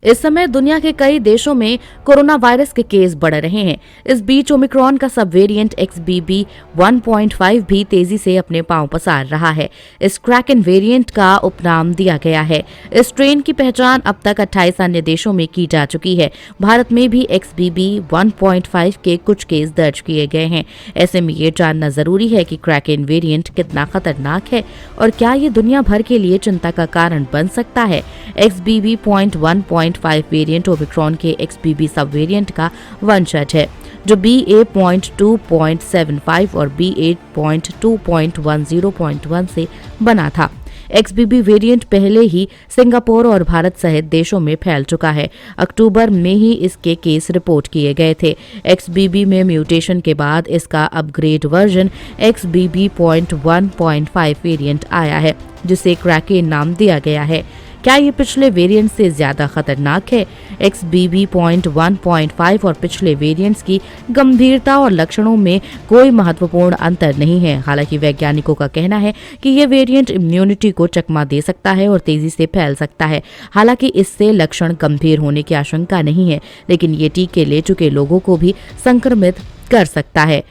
इस समय दुनिया के कई देशों में कोरोना वायरस के केस बढ़ रहे हैं। इस बीच ओमिक्रॉन का सब वेरिएंट XBB.1.5 भी तेजी से अपने पांव पसार रहा है। इस क्रैकन वेरिएंट का उपनाम दिया गया है। इस स्ट्रेन की पहचान अब तक 28 अन्य देशों में की जा चुकी है। भारत में भी XBB.1.5 के कुछ केस दर्ज किए गए हैं। ऐसे में ये जानना जरूरी है कि क्रैकन वेरिएंट कितना खतरनाक है और क्या ये दुनिया भर के लिए चिंता का कारण बन सकता है। XBB.1.5 वेरिएंट ओमिक्रॉन के XBB सब वेरिएंट का वंशज है, जो BA.2.75 और BA.2.10.1 से बना था। XBB वेरिएंट पहले ही सिंगापुर और भारत सहित देशों में फैल चुका है। अक्टूबर में ही इसके केस रिपोर्ट किए गए थे। XBB में म्यूटेशन के बाद इसका अपग्रेड वर्जन XBB.1.5 वेरिएंट आया है, जिसे क्रैकेन नाम दिया गया है। क्या ये पिछले वेरिएंट से ज्यादा खतरनाक है? XBB.1.5 और पिछले वेरिएंट्स की गंभीरता और लक्षणों में कोई महत्वपूर्ण अंतर नहीं है। हालांकि वैज्ञानिकों का कहना है कि ये वेरिएंट इम्यूनिटी को चकमा दे सकता है और तेजी से फैल सकता है। हालांकि इससे लक्षण गंभीर होने की आशंका नहीं है, लेकिन ये टीके ले चुके लोगों को भी संक्रमित कर सकता है।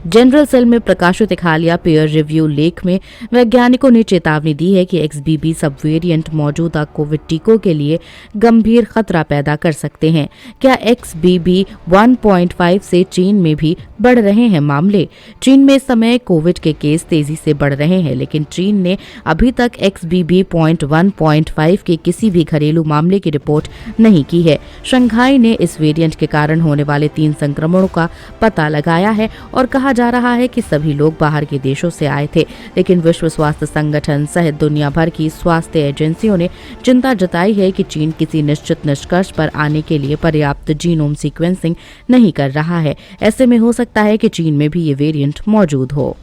जनरल सेल में प्रकाशित एक हालिया पीयर रिव्यू लेख में वैज्ञानिकों ने चेतावनी दी है कि XBB सब वेरिएंट मौजूदा कोविड टीकों के लिए गंभीर खतरा पैदा कर सकते हैं। क्या XBB.1.5 से चीन में भी बढ़ रहे हैं मामले? चीन में इस समय कोविड के केस तेजी से बढ़ रहे हैं, लेकिन चीन ने अभी तक XBB.1.5 के किसी भी घरेलू मामले की रिपोर्ट नहीं की है। शंघाई ने इस वेरिएंट के कारण होने वाले 3 संक्रमणों का पता लगाया है और कहा जा रहा है कि सभी लोग बाहर के देशों से आए थे, लेकिन विश्व स्वास्थ्य संगठन सहित दुनिया भर की स्वास्थ्य एजेंसियों ने चिंता जताई है कि चीन किसी निश्चित निष्कर्ष पर आने के लिए पर्याप्त जीनोम सीक्वेंसिंग नहीं कर रहा है। ऐसे में हो सकता है कि चीन में भी ये वेरिएंट मौजूद हो।